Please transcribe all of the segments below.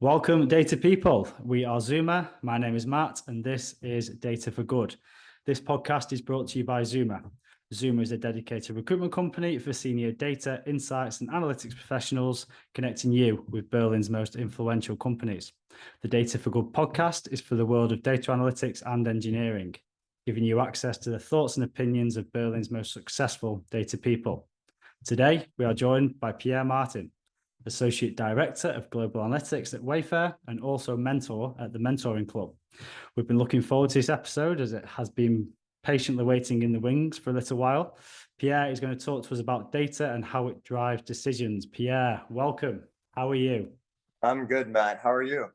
Welcome, data people. We are Zuma. My name is Matt, and this is Data for Good. This podcast is brought to you by Zuma. Zuma is a dedicated recruitment company for senior data, insights, and analytics professionals, connecting you with Berlin's most influential companies. The Data for Good podcast is for the world of data analytics and engineering, giving you access to the thoughts and opinions of Berlin's most successful data people. Today, we are joined by Pier Martin, Associate Director of Global Analytics at Wayfair and also mentor at the Mentoring Club. We've been looking forward to this episode as it has been patiently waiting in the wings for a little while. Pierre is going to talk to us about data and how it drives decisions. Pierre, welcome. How are you? I'm good, Matt. How are you?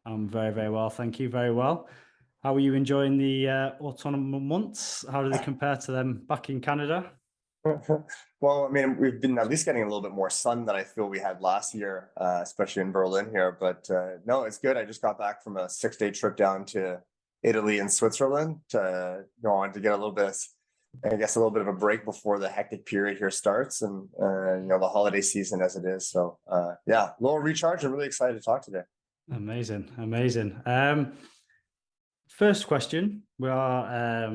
I'm very, very well. Thank you. Very well. How are you enjoying the autumnal months? How do they compare to them back in Canada? Well, I mean, we've been at least getting a little bit more sun than I feel we had last year, especially in Berlin here. But no, it's good. I just got back from a 6-day trip down to Italy and Switzerland to on to get a little bit, I guess, a little bit of a break before the hectic period here starts and the holiday season as it is. So yeah, a little recharge. I'm really excited to talk today. Amazing, amazing. First question, we are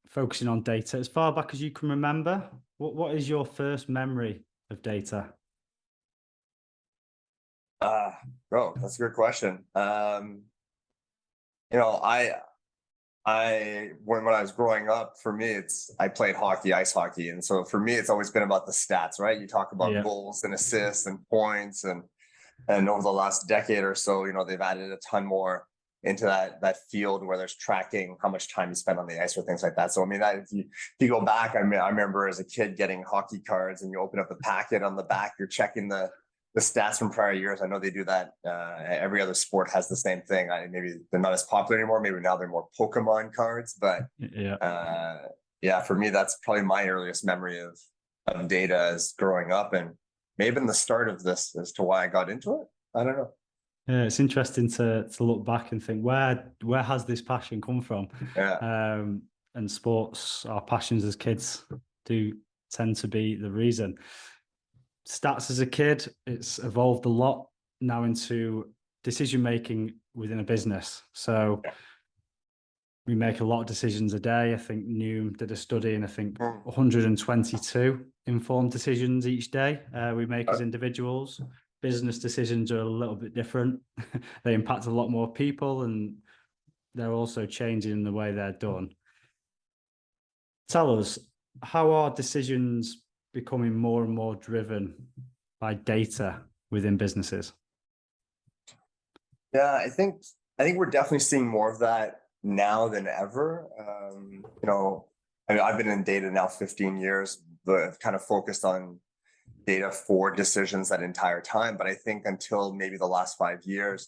focusing on data. As far back as you can remember, what is your first memory of data? That's a good question. When I was growing up, for me, I played ice hockey. And so for me, it's always been about the stats, right? You talk about goals and assists and points and over the last decade or so, they've added a ton more into that field where there's tracking how much time you spend on the ice or things like that. So, I mean, if you go back, I remember as a kid getting hockey cards and you open up the packet on the back, you're checking the stats from prior years. I know they do that. Every other sport has the same thing. Maybe they're not as popular anymore. Maybe now they're more Pokemon cards, but for me, that's probably my earliest memory of data as growing up, and maybe in the start of this as to why I got into it. I don't know. Yeah, it's interesting to look back and think where has this passion come from? Yeah. And sports, our passions as kids do tend to be the reason. Stats as a kid, it's evolved a lot now into decision making within a business. So we make a lot of decisions a day. I think Noom did a study, and I think 122 informed decisions each day we make as individuals. Business decisions are a little bit different. They impact a lot more people, and they're also changing in the way they're done. Tell us, how are decisions becoming more and more driven by data within businesses? Yeah, I think we're definitely seeing more of that now than ever. I've been in data now 15 years, but kind of focused on data for decisions that entire time. But I think until maybe the last 5 years,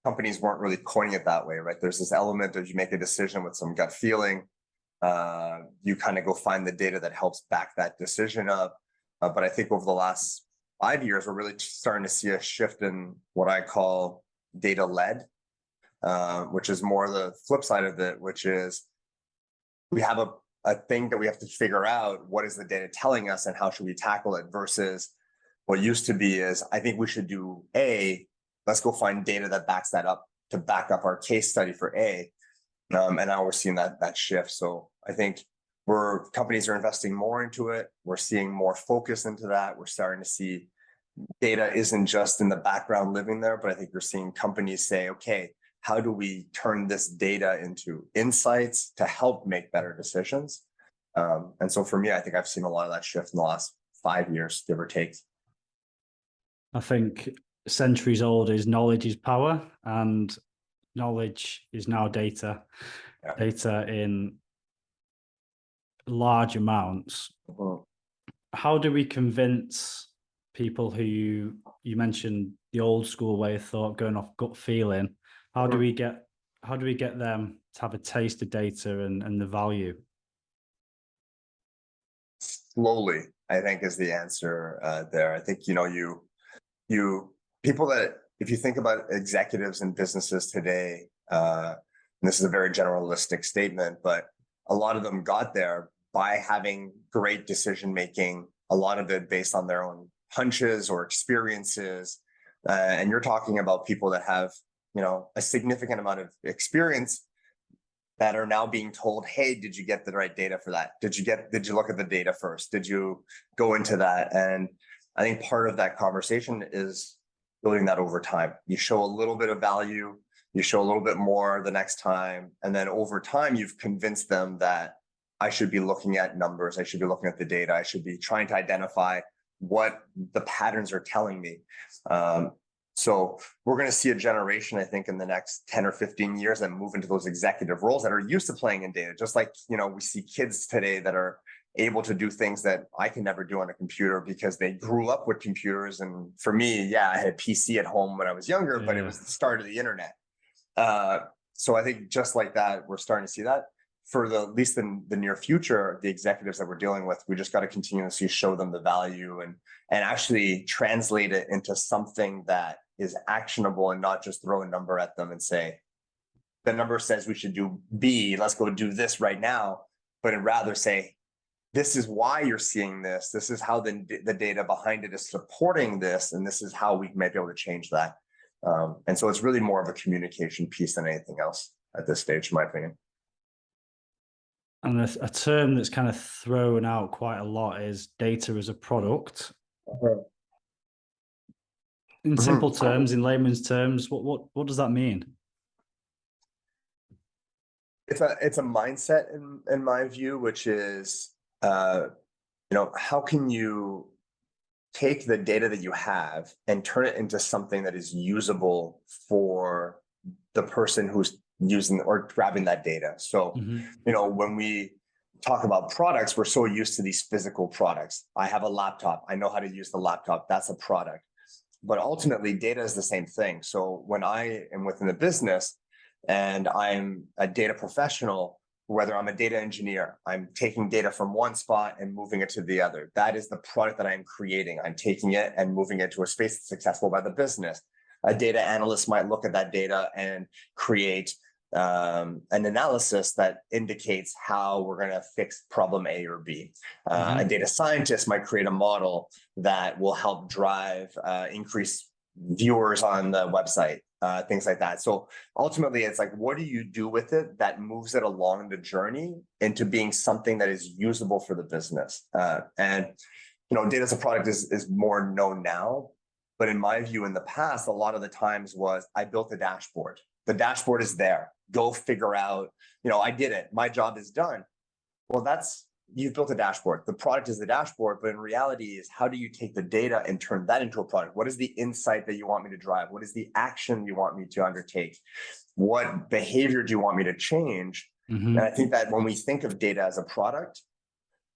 companies weren't really coining it that way, right? There's this element of you make a decision with some gut feeling. You kind of go find the data that helps back that decision up. But I think over the last 5 years, we're really starting to see a shift in what I call data-led, which is more the flip side of it, which is we have a thing that we have to figure out, what is the data telling us and how should we tackle it, versus what used to be is, I think we should do A, let's go find data that backs that up to back up our case study for A. And now we're seeing that shift. So I think companies are investing more into it. We're seeing more focus into that. We're starting to see data isn't just in the background living there, but I think we're seeing companies say, okay, how do we turn this data into insights to help make better decisions? And so for me, I think I've seen a lot of that shift in the last 5 years, give or take. I think centuries old is knowledge is power, and knowledge is now data. Yeah. Data in large amounts. Mm-hmm. How do we convince people who you mentioned the old school way of thought, going off gut feeling? How do we get them to have a taste of data and the value? Slowly, I think, is the answer there. I think, people that, if you think about executives in businesses today, and this is a very generalistic statement, but a lot of them got there by having great decision making, a lot of it based on their own hunches or experiences, And you're talking about people that have, a significant amount of experience that are now being told, hey, did you get the right data for that? Did you look at the data first? Did you go into that? And I think part of that conversation is building that over time. You show a little bit of value, you show a little bit more the next time. And then over time, you've convinced them that I should be looking at numbers. I should be looking at the data. I should be trying to identify what the patterns are telling me. So we're going to see a generation, I think, in the next 10 or 15 years that move into those executive roles that are used to playing in data. Just like, we see kids today that are able to do things that I can never do on a computer because they grew up with computers. And for me, yeah, I had a PC at home when I was younger, but it was the start of the internet. So I think just like that, we're starting to see that. For at least in the near future, the executives that we're dealing with, we just got to continuously show them the value and actually translate it into something that is actionable and not just throw a number at them and say, the number says we should do B, let's go do this right now. But I'd rather say, this is why you're seeing this. This is how the data behind it is supporting this. And this is how we might be able to change that. And so it's really more of a communication piece than anything else at this stage, in my opinion. And a term that's kind of thrown out quite a lot is data as a product. In simple terms, in layman's terms, what does that mean? It's a mindset in my view, which is, how can you take the data that you have and turn it into something that is usable for the person who's using or grabbing that data. So, when we talk about products, we're so used to these physical products. I have a laptop. I know how to use the laptop. That's a product. But ultimately, data is the same thing. So when I am within the business and I'm a data professional, whether I'm a data engineer, I'm taking data from one spot and moving it to the other. That is the product that I'm creating. I'm taking it and moving it to a space that's accessible by the business. A data analyst might look at that data and create an analysis that indicates how we're going to fix problem A or B. A data scientist might create a model that will help drive increased viewers on the website, things like that. So ultimately, it's like, what do you do with it that moves it along the journey into being something that is usable for the business? And data as a product is more known now. But in my view, in the past, a lot of the times was I built a dashboard. The dashboard is there. Go figure out, I did it. My job is done. Well, you've built a dashboard. The product is the dashboard, but in reality is how do you take the data and turn that into a product? What is the insight that you want me to drive? What is the action you want me to undertake? What behavior do you want me to change? And I think that when we think of data as a product,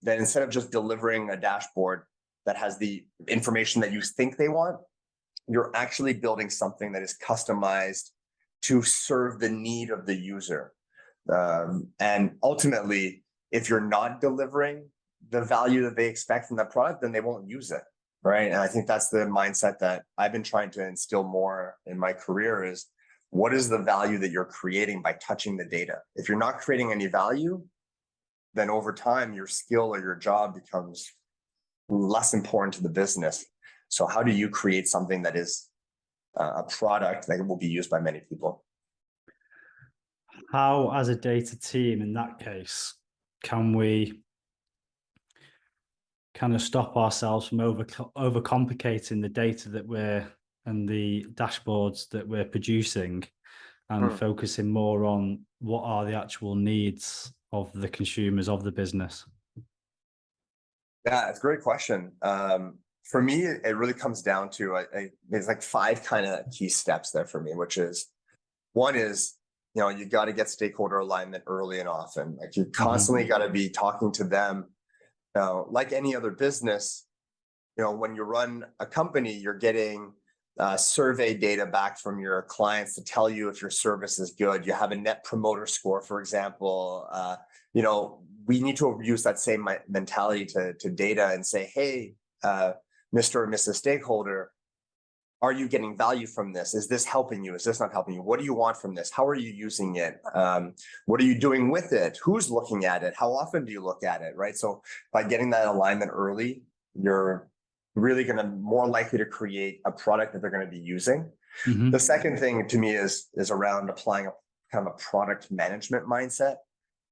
then instead of just delivering a dashboard that has the information that you think they want, you're actually building something that is customized to serve the need of the user. And ultimately, if you're not delivering the value that they expect from that product, then they won't use it, right? And I think that's the mindset that I've been trying to instill more in my career is, what is the value that you're creating by touching the data? If you're not creating any value, then over time, your skill or your job becomes less important to the business. So how do you create something that is a product that will be used by many people? How, as a data team in that case, can we kind of stop ourselves from overcomplicating the data and the dashboards that we're producing and focusing more on what are the actual needs of the consumers of the business? Yeah, it's a great question. For me, it really comes down to, there's like 5 kind of key steps there for me, which is, one is, you got to get stakeholder alignment early and often. Like you constantly got to be talking to them. Like any other business, when you run a company, you're getting survey data back from your clients to tell you if your service is good. You have a net promoter score, for example. We need to use that same mentality to data and say, hey, Mr. or Mrs. Stakeholder, are you getting value from this? Is this helping you? Is this not helping you? What do you want from this? How are you using it? What are you doing with it? Who's looking at it? How often do you look at it, right? So by getting that alignment early, you're really going to more likely to create a product that they're going to be using. The second thing to me is around applying a kind of a product management mindset.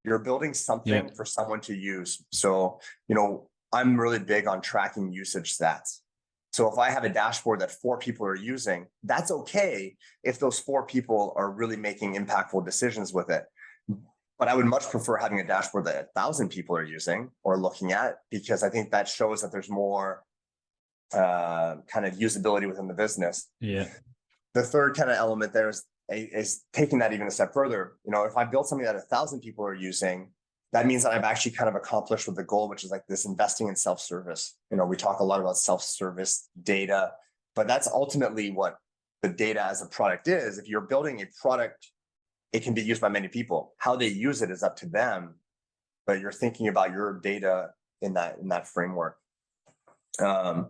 You're building something for someone to use. So, I'm really big on tracking usage stats. So if I have a dashboard that 4 people are using, that's okay if those 4 people are really making impactful decisions with it. But I would much prefer having a dashboard that 1,000 people are using or looking at, because I think that shows that there's more kind of usability within the business. Yeah. The third kind of element there is taking that even a step further. If I build something that 1,000 people are using, that means that I've actually kind of accomplished with the goal, which is like this investing in self-service. We talk a lot about self-service data, but that's ultimately what the data as a product is. If you're building a product, it can be used by many people. How they use it is up to them, but you're thinking about your data in that framework. And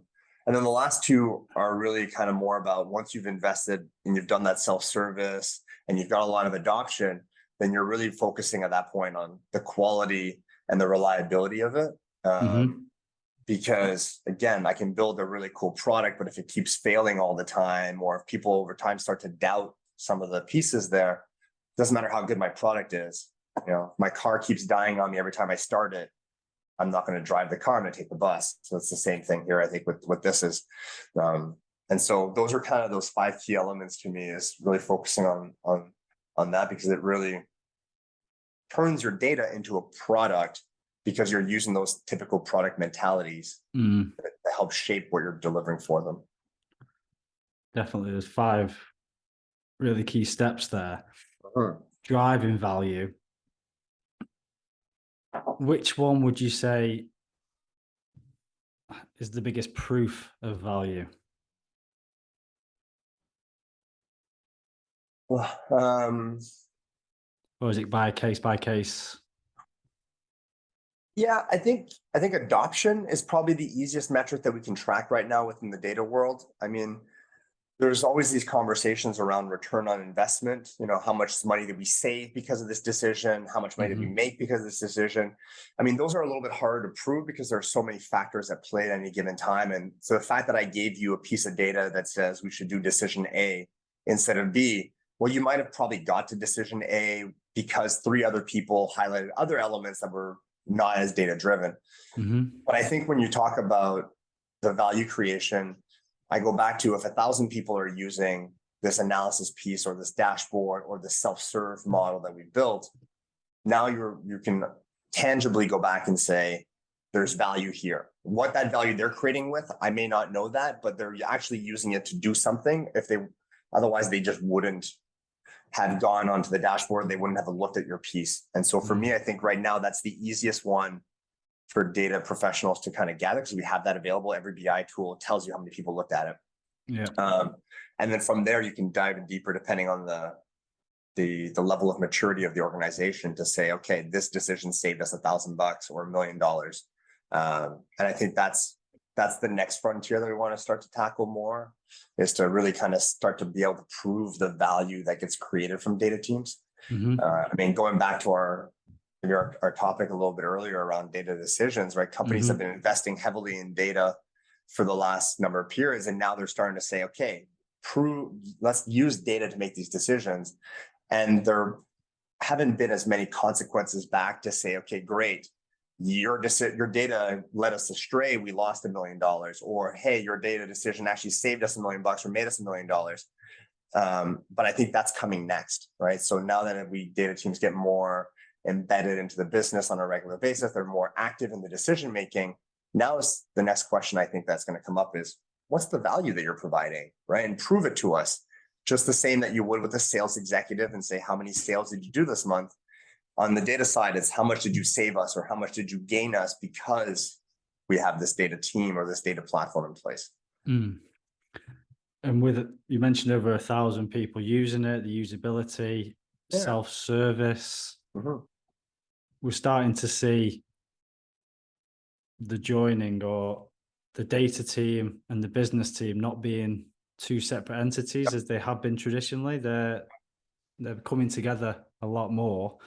then the last two are really kind of more about once you've invested and you've done that self-service and you've got a lot of adoption, then you're really focusing at that point on the quality and the reliability of it. Because again, I can build a really cool product, but if it keeps failing all the time, or if people over time start to doubt some of the pieces there, it doesn't matter how good my product is. My car keeps dying on me every time I start it, I'm not going to drive the car, I'm going to take the bus. So it's the same thing here, I think, with what this is. And so those are kind of those 5 key elements to me, is really focusing on that, because it really turns your data into a product, because you're using those typical product mentalities to help shape what you're delivering for them. Definitely. There's 5 really key steps there. Driving value. Which one would you say is the biggest proof of value? Well, Or is it by case? Yeah, I think adoption is probably the easiest metric that we can track right now within the data world. I mean, there's always these conversations around return on investment. How much money did we save because of this decision? How much money did we make because of this decision? I mean, those are a little bit harder to prove because there are so many factors at play at any given time. And so the fact that I gave you a piece of data that says we should do decision A instead of B, well, you might have probably got to decision A because 3 other people highlighted other elements that were not as data driven. But I think when you talk about the value creation, I go back to, if 1,000 people are using this analysis piece or this dashboard or the self-serve model that we built, now you can tangibly go back and say, there's value here. What that value they're creating with, I may not know that, but they're actually using it to do something. Otherwise they just wouldn't have gone onto the dashboard. They wouldn't have looked at your piece. And so for me, I think right now that's the easiest one for data professionals to kind of gather, because we have that available. Every BI tool tells you how many people looked at it. And then from there, you can dive in deeper depending on the level of maturity of the organization to say, okay, this decision saved us $1,000 or $1 million. And I think that's the next frontier that we want to start to tackle more, is to really kind of start to be able to prove the value that gets created from data teams. I mean, going back to our topic a little bit earlier around data decisions, right? Companies have been investing heavily in data for the last number of periods, and now they're starting to say, okay, let's use data to make these decisions. And there haven't been as many consequences back to say, okay, great, your data led us astray, we lost $1 million, or hey, your data decision actually saved us $1 million or made us $1 million. But I think that's coming next, right? So now that data teams get more embedded into the business on a regular basis, they're more active in the decision making. Now is the next question I think that's going to come up is, what's the value that you're providing, right? And prove it to us, just the same that you would with a sales executive, and say, how many sales did you do this month? On the data side, it's how much did you save us, or how much did you gain us because we have this data team or this data platform in place. And with it, you mentioned over 1,000 people using it, the usability, self-service. We're starting to see the joining, or the data team and the business team, not being 2 separate entities as they have been traditionally. They're coming together a lot more.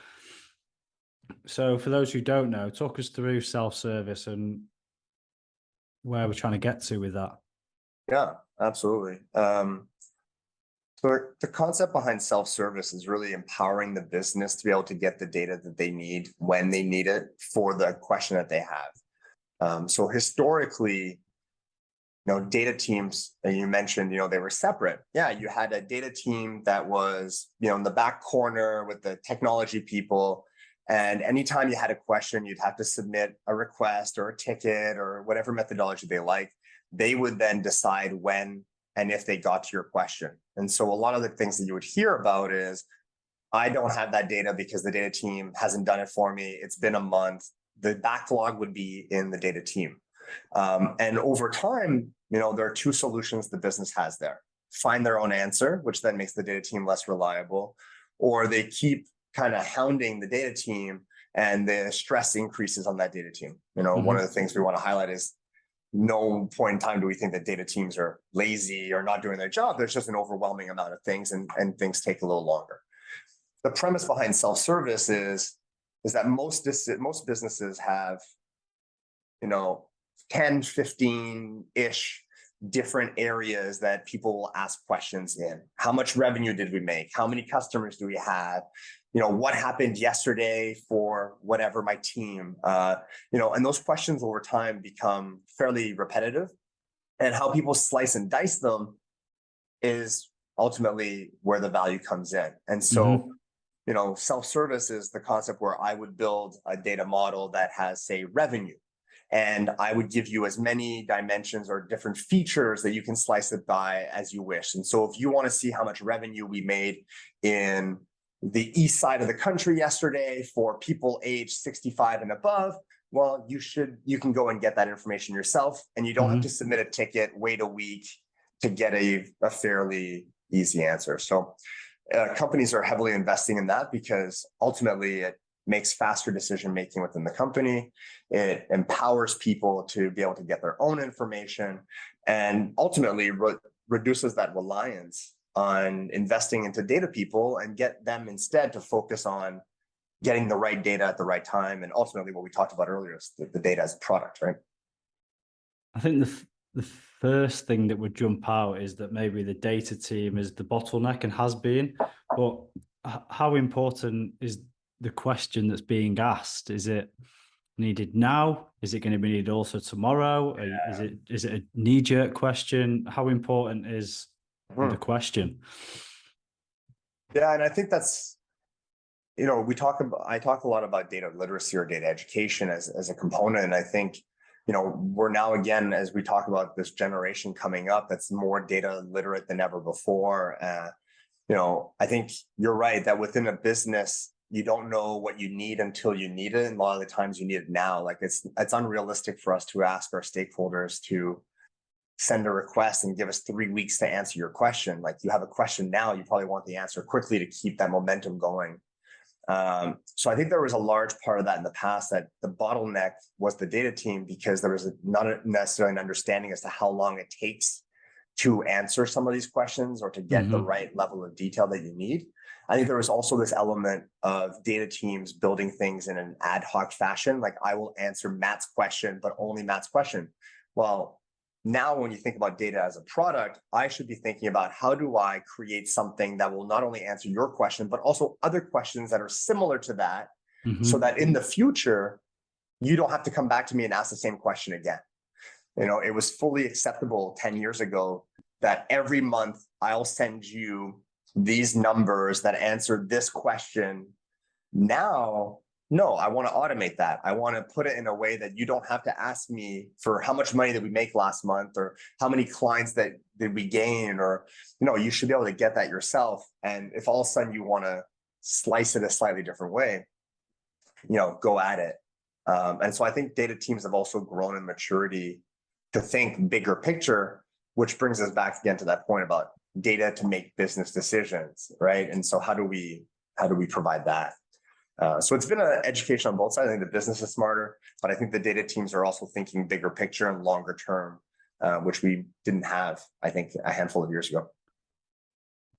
So for those who don't know, talk us through self-service and where we're trying to get to with that. Yeah, absolutely. So the concept behind self-service is really empowering the business to be able to get the data that they need when they need it for the question that they have. So historically, data teams, and you mentioned, they were separate. Yeah, you had a data team that was, in the back corner with the technology people. And anytime you had a question, you'd have to submit a request or a ticket or whatever methodology they like. They would then decide when and if they got to your question. And so a lot of the things that you would hear about is, I don't have that data because the data team hasn't done it for me. It's been a month. The backlog would be in the data team. And over time, there are two solutions the business has there. Find their own answer, which then makes the data team less reliable, or they keep kind of hounding the data team and the stress increases on that data team. One of the things we want to highlight is no point in time do we think that data teams are lazy or not doing their job. There's just an overwhelming amount of things and things take a little longer. The premise behind self-service is that most businesses have, 10, 15-ish different areas that people will ask questions in. How much revenue did we make? How many customers do we have? What happened yesterday for whatever my team, and those questions over time become fairly repetitive, and how people slice and dice them is ultimately where the value comes in. And so, self-service is the concept where I would build a data model that has, say, revenue. And I would give you as many dimensions or different features that you can slice it by as you wish. And so if you want to see how much revenue we made in the east side of the country yesterday for people aged 65 and above, well, you can go and get that information yourself, and you don't have to submit a ticket, wait a week to get a fairly easy answer. So companies are heavily investing in that because ultimately it makes faster decision making within the company. It empowers people to be able to get their own information, and ultimately reduces that reliance on investing into data people and get them instead to focus on getting the right data at the right time. And ultimately what we talked about earlier is the data as a product, right? I think the first thing that would jump out is that maybe the data team is the bottleneck and has been, but how important is the question that's being asked? Is it needed now? Is it going to be needed also tomorrow? Yeah. Is it a knee-jerk question? How important is the question? Yeah, and I think that's, I talk a lot about data literacy or data education as a component. And I think, we're now, again, as we talk about this generation coming up, that's more data literate than ever before. I think you're right that within a business, you don't know what you need until you need it. And a lot of the times you need it now. Like it's unrealistic for us to ask our stakeholders to send a request and give us 3 weeks to answer your question. Like, you have a question now, you probably want the answer quickly to keep that momentum going. So I think there was a large part of that in the past, that the bottleneck was the data team, because there was not necessarily an understanding as to how long it takes to answer some of these questions or to get the right level of detail that you need. I think there was also this element of data teams building things in an ad hoc fashion. Like, I will answer Matt's question, but only Matt's question. Well, now when you think about data as a product, I should be thinking about, how do I create something that will not only answer your question, but also other questions that are similar to that, so that in the future, you don't have to come back to me and ask the same question again. It was fully acceptable 10 years ago that every month I'll send you these numbers that answer this question. Now, no, I want to automate that. I want to put it in a way that you don't have to ask me for how much money did we make last month, or how many clients that did we gain, or, you should be able to get that yourself. And if all of a sudden you want to slice it a slightly different way, go at it. And so I think data teams have also grown in maturity to think bigger picture, which brings us back again to that point about data to make business decisions, right? And so how do we provide that? So it's been an education on both sides. I think the business is smarter, but I think the data teams are also thinking bigger picture and longer term, which we didn't have, I think, a handful of years ago.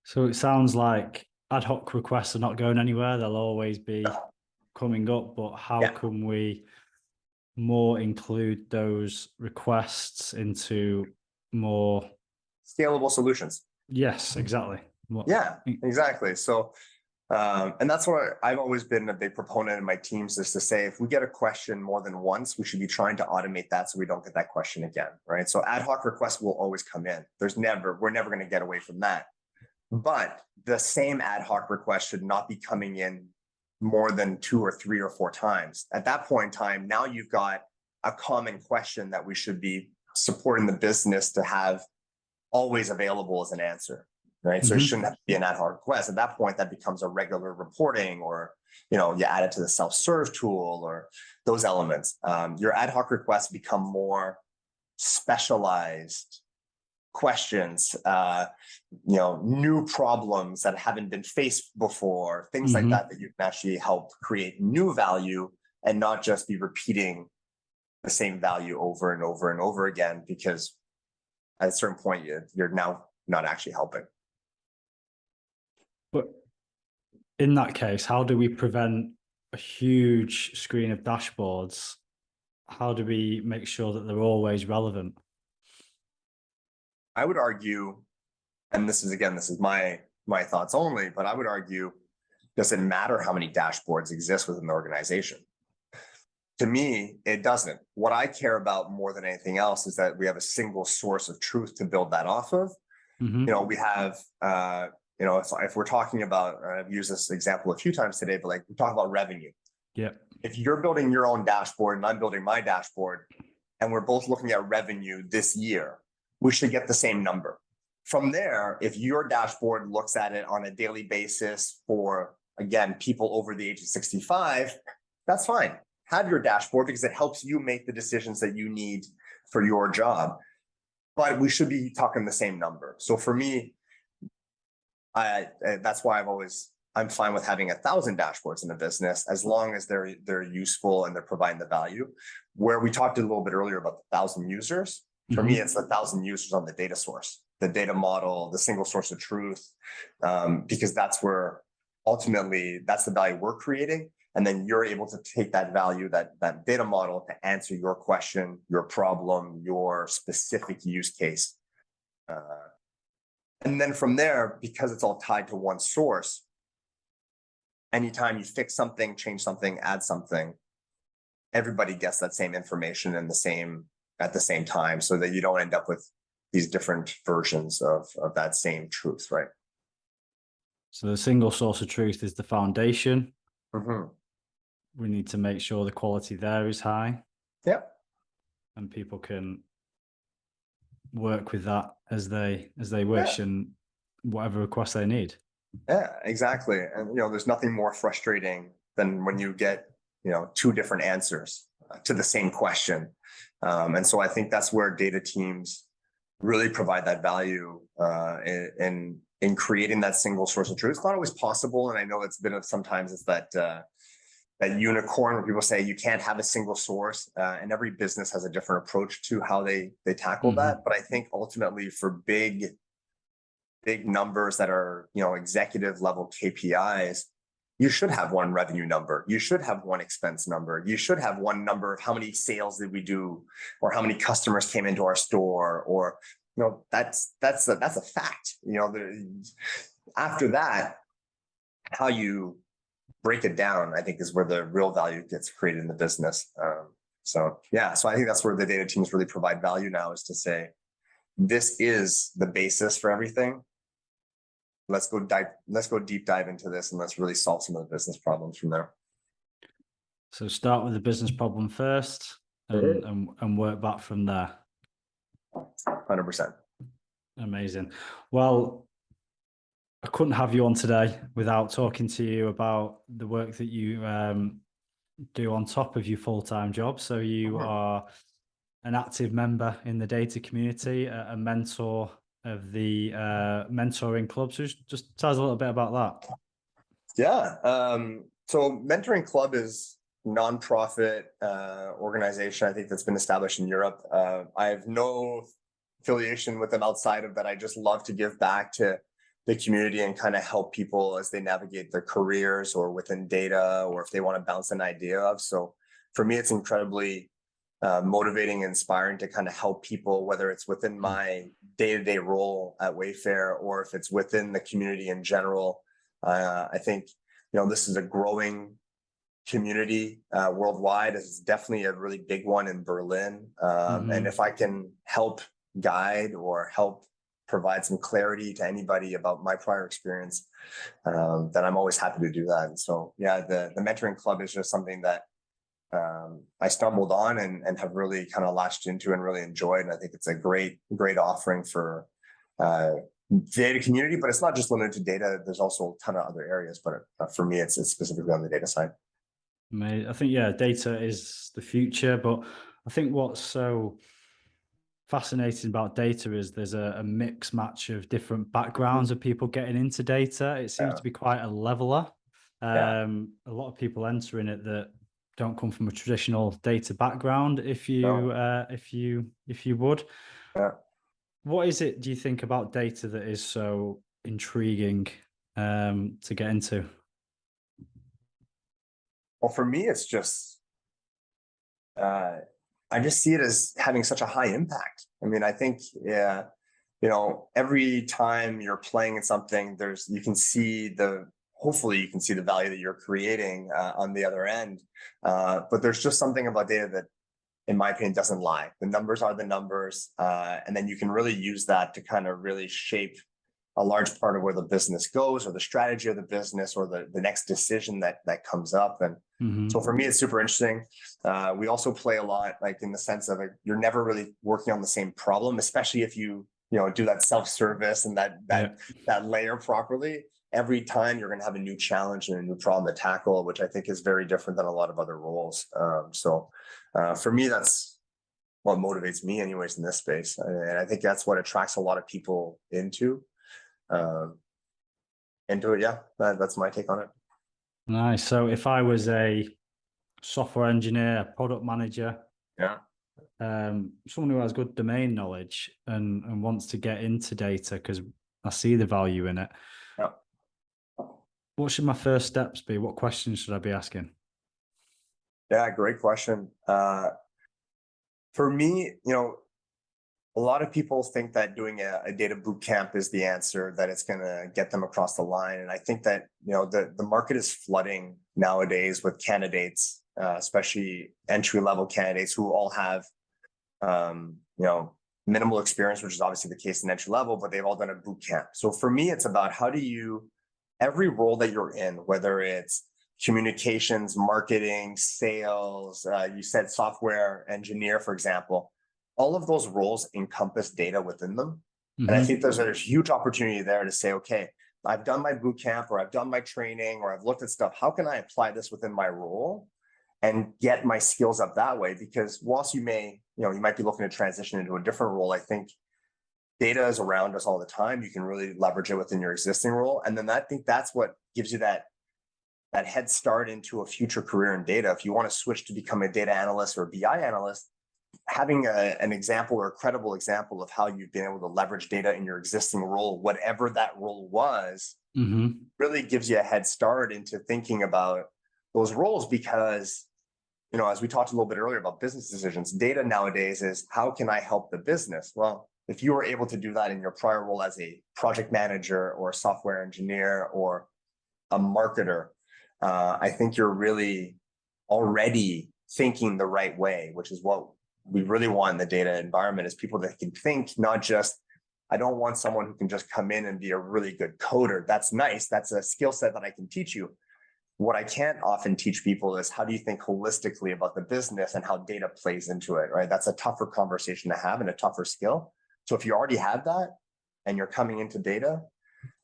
So it sounds like ad hoc requests are not going anywhere. They'll always be coming up, but how can we more include those requests into more Scalable solutions. Yes, exactly. Yeah, exactly. So, and that's what I've always been a big proponent in my teams, is to say, if we get a question more than once, we should be trying to automate that so we don't get that question again, right? So ad hoc requests will always come in. We're never going to get away from that. But the same ad hoc request should not be coming in more than 2 or 3 or 4 times. At that point in time, now you've got a common question that we should be supporting the business to have always available as an answer, right? So it shouldn't have to be an ad hoc request. At that point, that becomes a regular reporting, or, you add it to the self-serve tool or those elements. Your ad hoc requests become more specialized questions, new problems that haven't been faced before, things like that you can actually help create new value and not just be repeating the same value over and over and over again, because at a certain point you're now not actually helping. But in that case, how do we prevent a huge screen of dashboards? How do we make sure that they're always relevant? I would argue, and this is my thoughts only, but I would argue, does it matter how many dashboards exist within the organization? To me, it doesn't. What I care about more than anything else is that we have a single source of truth to build that off of. We have, if we're talking about, I've used this example a few times today, but like we talk about revenue. Yeah. If you're building your own dashboard and I'm building my dashboard, and we're both looking at revenue this year, we should get the same number. From there, if your dashboard looks at it on a daily basis for, again, people over the age of 65, that's fine. Have your dashboard, because it helps you make the decisions that you need for your job. But we should be talking the same number. So for me, that's why I'm fine with having 1,000 dashboards in a business, as long as they're useful and they're providing the value. Where we talked a little bit earlier about the 1,000 users, for me, it's 1,000 users on the data source, the data model, the single source of truth, because that's where ultimately that's the value we're creating. And then you're able to take that value, that data model, to answer your question, your problem, your specific use case. And then from there, because it's all tied to one source, anytime you fix something, change something, add something, everybody gets that same information at the same time, so that you don't end up with these different versions of that same truth, right? So the single source of truth is the foundation. Mm-hmm. We need to make sure the quality there is high. Yeah. And people can work with that as they wish, and whatever request they need. Yeah, exactly. And there's nothing more frustrating than when you get 2 different answers to the same question. And so I think that's where data teams really provide that value in creating that single source of truth. It's not always possible, and I know sometimes it's that unicorn where people say you can't have a single source, and every business has a different approach to how they tackle that. But I think ultimately for big numbers that are executive level KPIs, you should have one revenue number. You should have one expense number. You should have one number of how many sales did we do, or how many customers came into our store, or that's a fact. After that, how you break it down, I think, is where the real value gets created in the business. So I think that's where the data teams really provide value now, is to say, this is the basis for everything. Let's go deep dive into this, and let's really solve some of the business problems from there. So start with the business problem first, and work back from there. 100%. Amazing. Well, I couldn't have you on today without talking to you about the work that you do on top of your full-time job. So you are an active member in the data community, a mentor of the mentoring club. So just tell us a little bit about that. Yeah. So Mentoring Club is a nonprofit organization, I think, that's been established in Europe. I have no affiliation with them outside of that. I just love to give back to the community and kind of help people as they navigate their careers or within data, or if they want to bounce an idea of. So for me, it's incredibly motivating, inspiring to kind of help people, whether it's within my day-to-day role at Wayfair or if it's within the community in general. I think, this is a growing community worldwide. It's definitely a really big one in Berlin. And if I can help guide or help provide some clarity to anybody about my prior experience, then I'm always happy to do that. And so, the mentoring club is just something that I stumbled on and have really kind of latched into and really enjoyed. And I think it's a great offering for data community, but it's not just limited to data. There's also a ton of other areas, but for me, it's specifically on the data side. I think, data is the future, but I think what's so fascinating about data is there's a mix match of different backgrounds of people getting into data. It seems to be quite a leveler. A lot of people entering it that don't come from a traditional data background, if you would. What is it, do you think, about data that is so intriguing to get into? Well, for me, it's just, I just see it as having such a high impact. I mean, I think, every time you're playing in something, hopefully you can see the value that you're creating on the other end. But there's just something about data that, in my opinion, doesn't lie. The numbers are the numbers. And then you can really use that to kind of really shape a large part of where the business goes or the strategy of the business or the next decision that comes up. And so for me, it's super interesting. We also play a lot, like in the sense of you're never really working on the same problem, especially if you do that self-service and that layer properly. Every time you're going to have a new challenge and a new problem to tackle, which I think is very different than a lot of other roles. So for me, that's what motivates me anyways in this space. And I think that's what attracts a lot of people into it. That's my take on it. Nice. So if I was a software engineer, a product manager, someone who has good domain knowledge and wants to get into data because I see the value in it, what should my first steps be? What questions should I be asking? Yeah, great question. For me, a lot of people think that doing a data boot camp is the answer, that it's going to get them across the line. And I think that, the market is flooding nowadays with candidates, especially entry-level candidates who all have, minimal experience, which is obviously the case in entry level, but they've all done a boot camp. So for me, it's about every role that you're in, whether it's communications, marketing, sales, you said software engineer, for example, all of those roles encompass data within them. And I think there's a huge opportunity there to say, okay, I've done my boot camp or I've done my training or I've looked at stuff. How can I apply this within my role and get my skills up that way? Because whilst you might be looking to transition into a different role, I think data is around us all the time. You can really leverage it within your existing role. And then I think that's what gives you that head start into a future career in data. If you want to switch to become a data analyst or a BI analyst, having an example or a credible example of how you've been able to leverage data in your existing role, whatever that role was, really gives you a head start into thinking about those roles. Because, as we talked a little bit earlier about business decisions, data nowadays is how can I help the business? Well, if you were able to do that in your prior role as a project manager or a software engineer or a marketer, I think you're really already thinking the right way, which is what we really want in the data environment, is people that can think, not just, I don't want someone who can just come in and be a really good coder. That's nice. That's a skill set that I can teach you. What I can't often teach people is how do you think holistically about the business and how data plays into it, right? That's a tougher conversation to have and a tougher skill. So if you already have that and you're coming into data,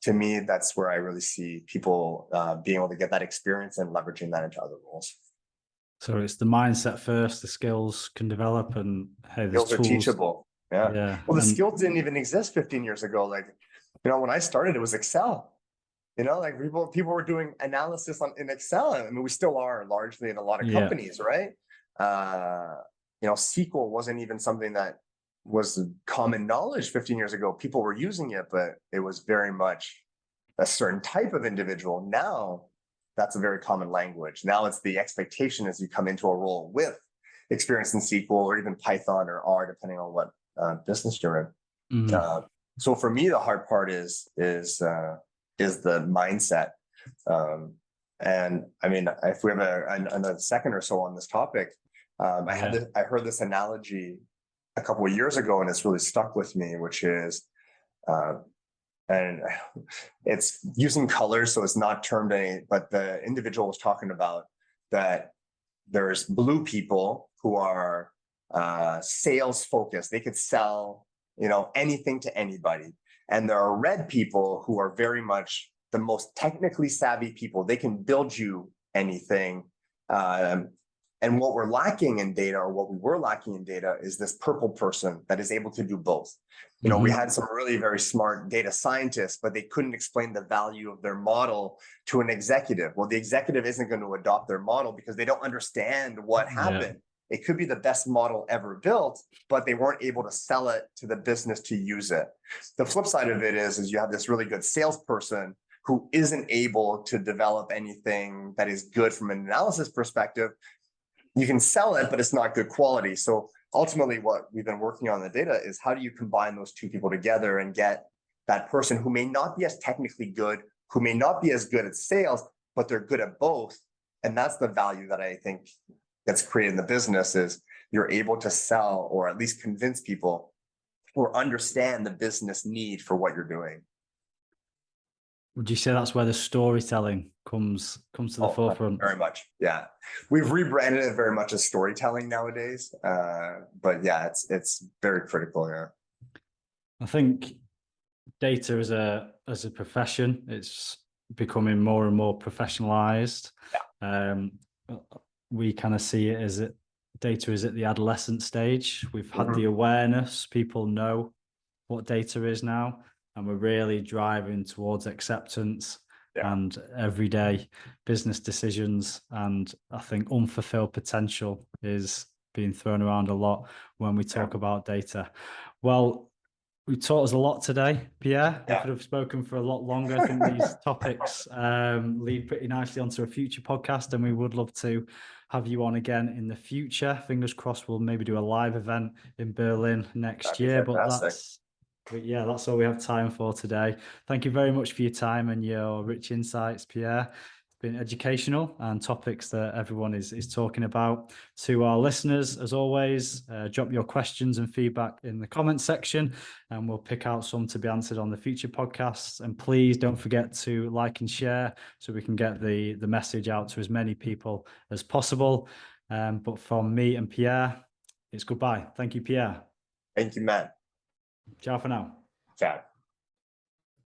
to me, that's where I really see people being able to get that experience and leveraging that into other roles. So it's the mindset first, the skills can develop, and hey, there's skills are teachable. Yeah. Well, the skills didn't even exist 15 years ago. Like, when I started, it was Excel. Like people were doing analysis in Excel. I mean, we still are largely in a lot of companies, right? SQL wasn't even something that was common knowledge 15 years ago. People were using it, but it was very much a certain type of individual. Now, that's a very common language. Now it's the expectation as you come into a role with experience in SQL or even Python or R, depending on what business you're in. Mm. So for me, the hard part is the mindset. And I mean, if we have another second or so on this topic, I heard this analogy a couple of years ago, and it's really stuck with me, which is, and it's using colors, so it's not termed any, but the individual was talking about that there's blue people who are sales focused. They could sell, anything to anybody. And there are red people who are very much the most technically savvy people. They can build you anything. And what we're lacking in data, or what we were lacking in data, is this purple person that is able to do both. We had some really very smart data scientists, but they couldn't explain the value of their model to an executive. Well, the executive isn't going to adopt their model because they don't understand what happened. It could be the best model ever built, but they weren't able to sell it to the business to use it. The flip side of it is you have this really good salesperson who isn't able to develop anything that is good from an analysis perspective. You can sell it, but it's not good quality. So ultimately what we've been working on in the data is, how do you combine those two people together and get that person who may not be as technically good, who may not be as good at sales, but they're good at both. And that's the value that I think that's created in the business, is you're able to sell, or at least convince people, or understand the business need for what you're doing. Would you say that's where the storytelling comes to the forefront? Very much. Yeah. We've rebranded it very much as storytelling nowadays. But yeah, it's very critical here. I think data as a profession, it's becoming more and more professionalized. We kind of see it as data is at the adolescent stage. We've had the awareness, people know what data is now, and we're really driving towards acceptance and everyday business decisions. And I think unfulfilled potential is being thrown around a lot when we talk about data. Well, we taught us a lot today, Pierre. We could have spoken for a lot longer. I think these topics lead pretty nicely onto a future podcast, and we would love to have you on again in the future. Fingers crossed we'll maybe do a live event in Berlin next year. But that's all we have time for today. Thank you very much for your time and your rich insights, Pierre. It's been educational and topics that everyone is talking about. To our listeners, as always, drop your questions and feedback in the comments section, and we'll pick out some to be answered on the future podcasts. And please don't forget to like and share so we can get the message out to as many people as possible. But from me and Pierre, it's goodbye. Thank you, Pierre. Thank you, Matt. Ciao for now. Ciao.